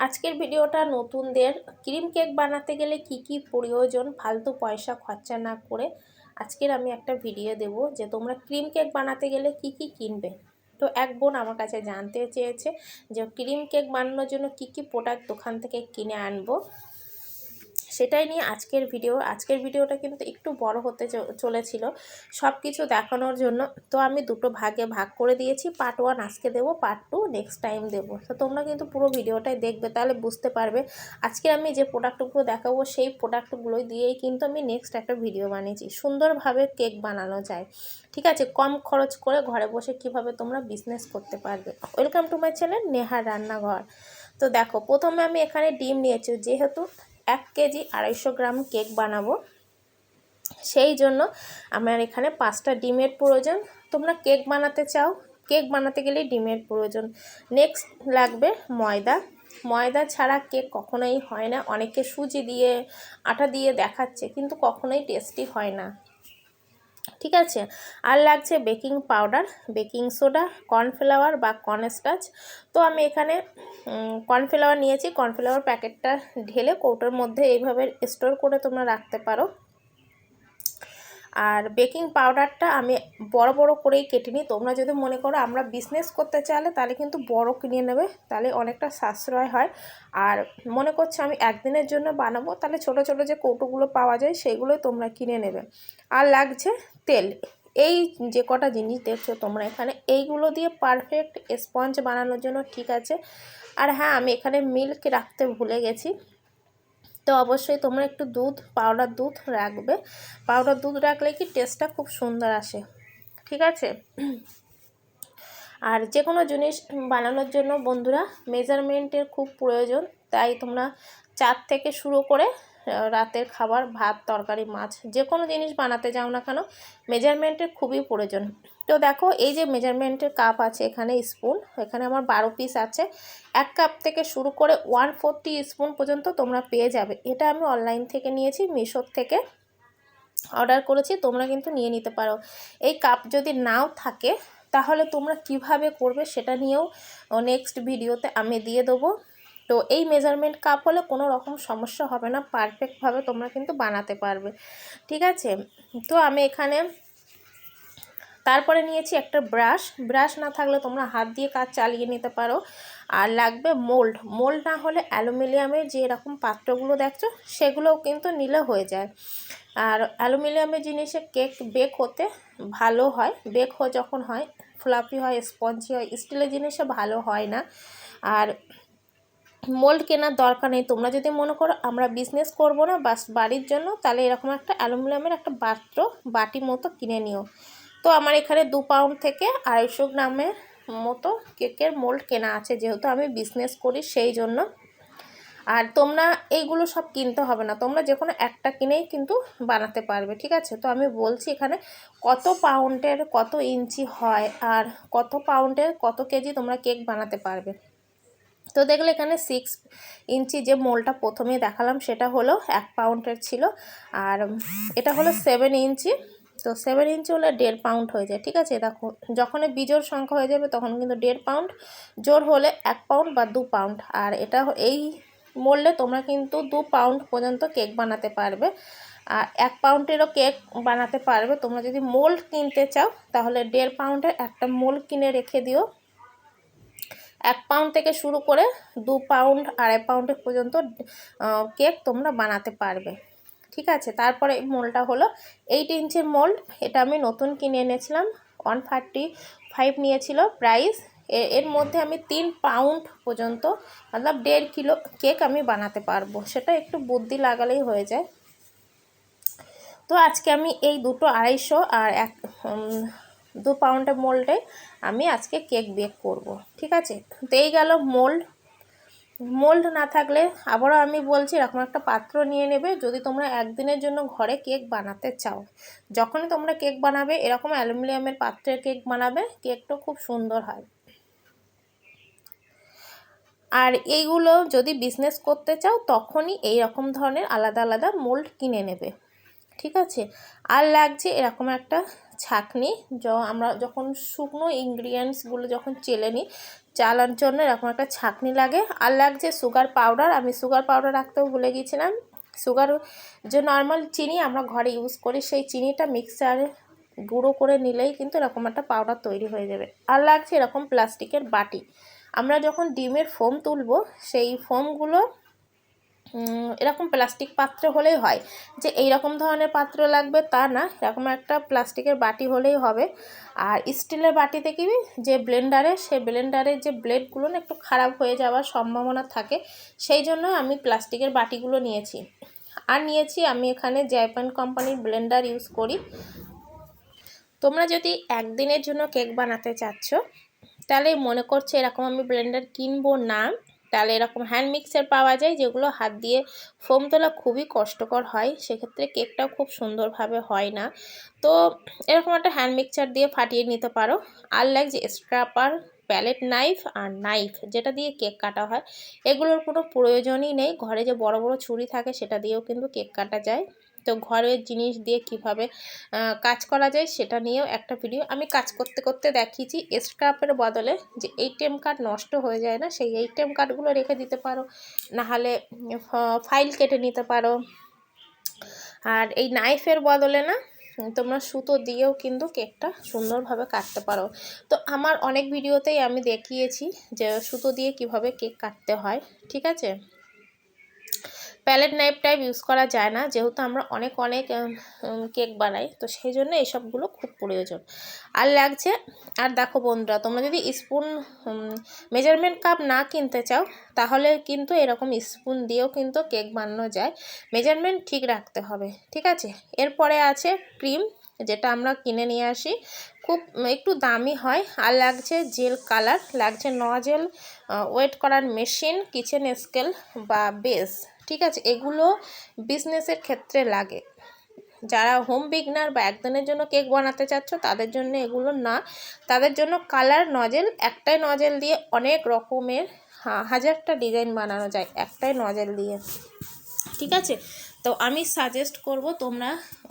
আজকের ভিডিওটা নতুনদের ক্রিম কেক বানাতে গেলে কি কি প্রয়োজন ফালতু পয়সা খরচা না করে আজকের আমি একটা ভিডিও দেব যে তোমরা ক্রিম কেক বানাতে গেলে কি কি কিনবে। তো এক বোন আমার কাছে জানতে চেয়েছে যে ক্রিম কেক বানানোর জন্য কি কি প্রোডাক্ট দোকান থেকে কিনে আনবো, সেটাই নিয়ে আজকের ভিডিওটা কিন্তু একটু বড় হতে চলেছিল সব কিছু দেখানোর জন্য। তো আমি দুটো ভাগে ভাগ করে দিয়েছি, পার্ট 1 আজকে দেব, পার্ট 2 নেক্সট টাইম দেব। তো তোমরা কিন্তু পুরো ভিডিওটাই দেখবে, তাহলে বুঝতে পারবে। আজকে আমি যে প্রোডাক্টগুলো দেখাবো সেই প্রোডাক্টগুলো দিয়েই কিন্তু আমি নেক্সট একটা ভিডিও বানিয়েছি, সুন্দরভাবে কেক বানানো যায়, ঠিক আছে, কম খরচ করে ঘরে বসে কিভাবে তোমরা বিজনেস করতে পারবে। ওয়েলকাম টু মাই চ্যানেল নেহার রান্নাঘর। তো দেখো, প্রথমে আমি এখানে ডিম নিয়েছি, যেহেতু 1 কেজি 250 গ্রাম কেক বানাবো, সেই জন্য আমার এখানে 5টা ডিমের প্রয়োজন। তোমরা কেক বানাতে চাও, কেক বানাতে গেলে ডিমের প্রয়োজন। নেক্সট লাগবে ময়দা ছাড়া কেক কখনোই হয় না। অনেকে সুজি দিয়ে আটা দিয়ে দেখাচ্ছে, কিন্তু কখনোই টেস্টি হয় না, ঠিক আছে। আর লাগছে baking powder, baking soda, cornflour বা কর্নস্টার্চ। তো আমি এখানে কর্নফ্লাওয়ার নিয়েছি। কর্নফ্লাওয়ার প্যাকেটটা ঢেলে কৌটোর মধ্যে এইভাবে স্টোর করে তোমরা রাখতে পারো। আর বেকিং পাউডারটা আমি বড় বড় করেই কেটে নিই। তোমরা যদি মনে করো আমরা বিজনেস করতে চাইলে তাহলে কিন্তু বড় কিনে নেবে, তাহলে অনেকটা সাশ্রয় হয়। আর মনে করছো আমি একদিনের জন্য বানাবো, তাহলে ছোট ছোট যে কৌটোগুলো পাওয়া যায় সেগুলোই তোমরা কিনে নেবে। আর লাগছে তেল। এই যে কটা জিনিস দেখছো তোমরা এখানে, এইগুলো দিয়ে পারফেক্ট স্পঞ্জ বানানোর জন্য, ঠিক আছে। আর হ্যাঁ, আমি এখানে মিল্ক রাখতে ভুলে গেছি, তো অবশ্যই তোমরা একটু পাউডার দুধ রাখবে। পাউডার দুধ রাখলে কি টেস্টটা খুব সুন্দর আসে, ঠিক আছে। আর যে কোনো জিনিস বানানোর জন্য বন্ধুরা মেজারমেন্টের খুব প্রয়োজন, তাই তোমরা 4 থেকে শুরু করে রাতের খাবার, ভাত, তরকারি, মাছ, যে কোনো জিনিস বানাতে যাও না কেন মেজারমেন্টের খুবই প্রয়োজন। তো দেখো, এই যে মেজারমেন্টের কাপ আছে, এখানে স্পুন, এখানে আমার 12 পিস আছে। 1 কাপ থেকে শুরু করে 140 স্পুন পর্যন্ত তোমরা পেয়ে যাবে। এটা আমি অনলাইন থেকে নিয়েছি, মিশো থেকে অর্ডার করেছি, তোমরা কিন্তু নিয়ে নিতে পারো। এই কাপ যদি নাও থাকে তাহলে তোমরা কিভাবে করবে সেটা নিয়েও নেক্সট ভিডিওতে আমি দিয়ে দেবো। তো এই মেজারমেন্ট কাপ হলে কোনো রকম সমস্যা হবে না, পারফেক্টভাবে তোমরা কিন্তু বানাতে পারবে, ঠিক আছে। তো আমি এখানে তারপরে নিয়েছি একটা ব্রাশ না থাকলে তোমরা হাত দিয়ে কাজ চালিয়ে নিতে পারো। আর লাগবে মোল্ড না হলে অ্যালুমিনিয়ামের যে এরকম পাত্রগুলো দেখছো সেগুলোও কিন্তু নিলে হয়ে যায়। আর অ্যালুমিনিয়ামের জিনিসে কেক বেক হতে ভালো হয়, যখন হয় ফ্লাফি হয়, স্পঞ্জি হয়। স্টিলের জিনিসে ভালো হয় না। আর মোল্ড কেনার দরকার নেই। তোমরা যদি মনে করো আমরা বিজনেস করব না, বাস বাড়ির জন্য, তাহলে এরকম একটা অ্যালুমিনিয়ামের একটা বাটি মতো কিনে নিও। তো আমার এখানে 2 পাউন্ড থেকে 250 গ্রামের মতো কেকের মোল্ড কেনা আছে, যেহেতু আমি বিজনেস করি সেই জন্য। আর তোমরা এইগুলো সব কিনতে হবে না, তোমরা যে কোনো একটা কিনেই কিন্তু বানাতে পারবে, ঠিক আছে। তো আমি বলছি এখানে কত পাউন্ডের কত ইঞ্চি হয় আর কত পাউন্ডের কত কেজি তোমরা কেক বানাতে পারবে। তো দেখলে এখানে 6 ইঞ্চি যে মোলটা প্রথমে দেখালাম সেটা হলো 1 পাউন্ডের ছিল, আর এটা হলো 7 ইঞ্চি। তো 7 ইঞ্চি হলে 1.5 পাউন্ড হয়ে যায়, ঠিক আছে। দেখো, যখন বিজোড় সংখ্যা হয়ে যাবে তখন কিন্তু 1.5 পাউন্ড, জোড় হলে 1 পাউন্ড বা 2 পাউন্ড। আর এটা এই মোল্ডে তোমরা কিন্তু 2 পাউন্ড পর্যন্ত কেক বানাতে পারবে, আর 1 পাউন্ডেরও কেক বানাতে পারবে। তোমরা যদি মোল্ড কিনতে চাও তাহলে 1.5 পাউন্ডের একটা মোল্ড কিনে রেখে দিও। 1 পাউন্ড থেকে শুরু করে 2 পাউন্ড 2.5 পাউন্ডের পর্যন্ত কেক তোমরা বানাতে পারবে, ঠিক আছে। তারপরে এই মোল্ডটা হলো 8 ইঞ্চির মোল্ড, এটা আমি নতুন কিনে এনেছিলাম, 135 নিয়েছিল প্রাইস। এর মধ্যে আমি 3 পাউন্ড পর্যন্ত মতলব 1.5 কিলো কেক আমি বানাতে পারবো, সেটা একটু বুদ্ধি লাগালেই হয়ে যায়। তো আজকে আমি এই দুটো 250 আর 2 পাউন্ডের মোল্ডে আমি আজকে কেক বেক করব, ঠিক আছে। তো এই গেল মোল্ড না থাকলে আবারও আমি বলছি এরকম একটা পাত্র নিয়ে নেবে, যদি তোমরা একদিনের জন্য ঘরে কেক বানাতে চাও। যখনই তোমরা কেক বানাবে এরকম অ্যালুমিনিয়ামের পাত্রের কেক বানাবে, কেকটা খুব সুন্দর হয়। আর এইগুলো যদি বিজনেস করতে চাও তখনই এই রকম ধরনের আলাদা আলাদা মোল্ড কিনে নেবে, ঠিক আছে। আর লাগছে এরকম একটা ছাঁকনি, আমরা যখন শুকনো ইনগ্রিডিয়েন্টসগুলো যখন চেলে নিই চালার জন্য এরকম একটা ছাঁকনি লাগে। আর লাগছে সুগার পাউডার, আমি সুগার পাউডার রাখতেও ভুলে গিয়েছিলাম। সুগার যে নর্মাল চিনি আমরা ঘরে ইউজ করি, সেই চিনিটা মিক্সারে গুঁড়ো করে নিলেই কিন্তু এরকম একটা পাউডার তৈরি হয়ে যাবে। আর লাগছে এরকম প্লাস্টিকের বাটি, আমরা যখন ডিমের ফোম তুলব সেই ফোমগুলো এরকম প্লাস্টিক পাত্র হলেই হয়, যে এই রকম ধরনের পাত্র লাগবে তা না, এরকম একটা প্লাস্টিকের বাটি হলেই হবে। আর স্টিলের বাটিতে কি যে ব্লেন্ডারে, সেই ব্লেন্ডারের যে ব্লেডগুলো না একটু খারাপ হয়ে যাওয়ার সম্ভাবনা থাকে, সেই জন্য আমি প্লাস্টিকের বাটিগুলো নিয়েছি। আর নিয়েছি আমি এখানে জাপান কোম্পানির ব্লেন্ডার ইউজ করি। তোমরা যদি একদিনের জন্য কেক বানাতে চাচ্ছ, তাহলে মনে করছে এরকম আমি ব্লেন্ডার কিনবো না, তাহলে এরকম হ্যান্ড মিক্সার পাওয়া যায়, যেগুলো হাত দিয়ে ফোম তোলা খুবই কষ্টকর হয়, সেক্ষেত্রে কেকটাও খুব সুন্দরভাবে হয় না। তো এরকম একটা হ্যান্ড মিক্সার দিয়ে ফাটিয়ে নিতে পারো। আর লাগছে স্ক্রাপার, প্যালেট নাইফ আর নাইফ, যেটা দিয়ে কেক কাটা হয়। এগুলোর কোনো প্রয়োজনই নেই, ঘরে যে বড় বড় ছুরি থাকে সেটা দিয়েও কিন্তু কেক কাটা যায়। তো ঘরের জিনিস দিয়ে কিভাবে কাজ করা যায় সেটা নিয়েও একটা ভিডিও আমি কাজ করতে করতে দেখিয়েছি। স্ক্রাপের বদলে যে ATM কার্ড নষ্ট হয়ে যায় না, সেই ATM কার্ডগুলো রেখে দিতে পারো, নাহলে ফাইল কেটে নিতে পারো। আর এই নাইফের বদলে না তোমরা সুতো দিয়েও কিন্তু কেকটা সুন্দরভাবে কাটতে পারো। তো আমার অনেক ভিডিওতেই আমি দেখিয়েছি যে সুতো দিয়ে কিভাবে কেক কাটতে হয়, ঠিক আছে। প্যালেট নাইফ টাইপ ইউজ করা যায় না, যেহেতু আমরা অনেক কেক বানাই, তো সেই জন্য এসবগুলো খুব প্রয়োজন। আর লাগছে, আর দেখো বন্ধুরা, তোমরা যদি স্পুন মেজারমেন্ট কাপ না কিনতে চাও, তাহলে কিন্তু এরকম স্পুন দিয়েও কিন্তু কেক বানানো যায়। মেজারমেন্ট ঠিক রাখতে হবে, ঠিক আছে। এরপরে আছে ক্রিম, যেটা আমরা কিনে নিয়ে আসি, খুব একটু দামি হয়। আর লাগছে জেল কালার, লাগছে নজেল, ওয়েট করার মেশিন, কিচেন স্কেল বা বেস, ঠিক আছে। এগুলো বিজনেসের ক্ষেত্রে লাগে, যারা হোম বিগনার বা একদিনের জন্য কেক বানাতে চাচ্ছ তাদের জন্য এগুলো না, তাদের জন্য কালার নজেল, একটাই নজেল দিয়ে অনেক রকমের হাজারটা ডিজাইন বানানো যায় একটাই নজেল দিয়ে, ঠিক আছে। তো আমি সাজেস্ট করব তোমরা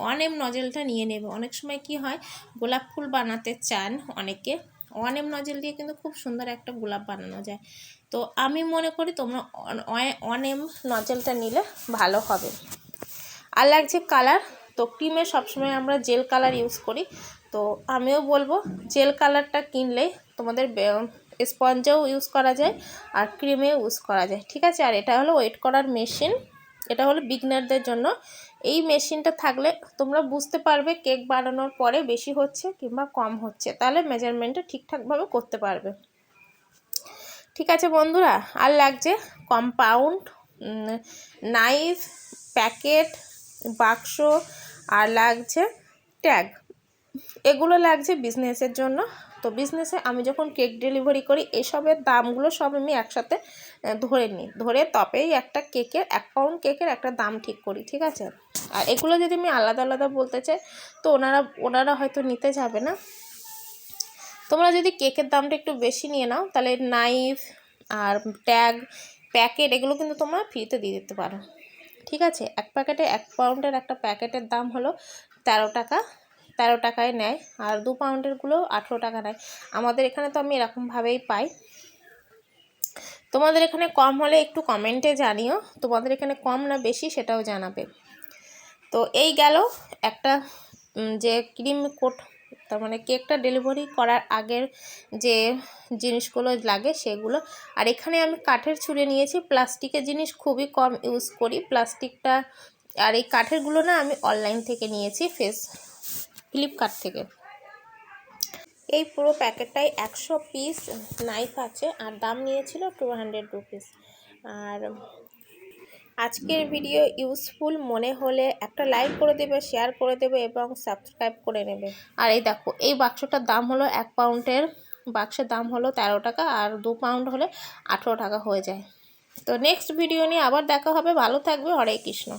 1M নজেলটা নিয়ে নেবে। অনেক সময় কি হয়, গোলাপ ফুল বানাতে চান অনেকে, 1M নজেল দিয়ে কিন্তু খুব সুন্দর একটা গোলাপ বানানো যায়। তো আমি মনে করি তোমরা 1M নজেলটা নিলে ভালো হবে। আর লাগছে কালার, তো ক্রিমে সবসময় আমরা জেল কালার ইউজ করি, তো আমিও বলবো জেল কালারটা কিনলে তোমাদের স্পঞ্জেও ইউজ করা যায় আর ক্রিমেও ইউজ করা যায়, ঠিক আছে। আর এটা হলো ওয়েট করার মেশিন, এটা হলো বিগনারদের জন্য। এই মেশিনটা থাকলে তোমরা বুঝতে পারবে কেক বানানোর পরে বেশি হচ্ছে কিংবা কম হচ্ছে, তাহলে মেজারমেন্টটা ঠিকঠাকভাবে করতে পারবে, ঠিক আছে বন্ধুরা। আর লাগছে কম্পাউন্ড, নাইফ, প্যাকেট, বাক্স, আর লাগছে ট্যাগ, এগুলো লাগছে বিজনেসের জন্য। তো বিজনেসে আমি যখন কেক ডেলিভারি করি, এসবের দামগুলো সব আমি একসাথে ধরে নিই, ধরে তবেই একটা কেকের 1 পাউন্ড কেকের একটা দাম ঠিক করি, ঠিক আছে। আর এগুলো যদি আমি আলাদা আলাদা বলতে চাই, তো ওনারা হয়তো নিতে যাবে না। তোমরা যদি কেকের দামটা একটু বেশি নিয়ে নাও, তাহলে নাইফ আর ট্যাগ, প্যাকেট, এগুলো কিন্তু তোমরা ফ্রিতে দিয়ে দিতে পারো, ঠিক আছে। এক প্যাকেটে 1 পাউন্ডের একটা প্যাকেটের দাম হলো 13 টাকা, 13 টাকায় নেয়। আর 2 পাউন্ডেরগুলো 18 টাকা নেয়। আমাদের এখানে তো আমি এরকমভাবেই পাই। তোমাদের এখানে কম হলে একটু কমেন্টে জানিও, তোমাদের এখানে কম না বেশি সেটাও জানাবে। তো এই গেল একটা যে ক্রিম কোট, তার মানে কেকটা ডেলিভারি করার আগের যে জিনিসগুলো লাগে সেগুলো। আর এখানে আমি কাঠের ছুরি নিয়েছি, প্লাস্টিকের জিনিস খুবই কম ইউজ করি প্লাস্টিকটা। আর এই কাঠেরগুলো না আমি অনলাইন থেকে নিয়েছি, ফ্লিপকার্ট থেকে। এই পুরো প্যাকেটটাই 100 পিস নাইফ আছে, আর দাম নিয়েছিল 200 রুপিস। আর আজকের ভিডিও ইউজফুল মনে হলে একটা লাইক করে দেবে, শেয়ার করে দেবে এবং সাবস্ক্রাইব করে নেবে। আর এই দেখো, এই বাক্সটার দাম হলো 1 পাউন্ডের বাক্সের দাম হলো 13 টাকা, আর 2 পাউন্ড হলে 18 টাকা হয়ে যায়। তো নেক্সট ভিডিও নিয়ে আবার দেখা হবে, ভালো থাকবে, হরে কৃষ্ণ।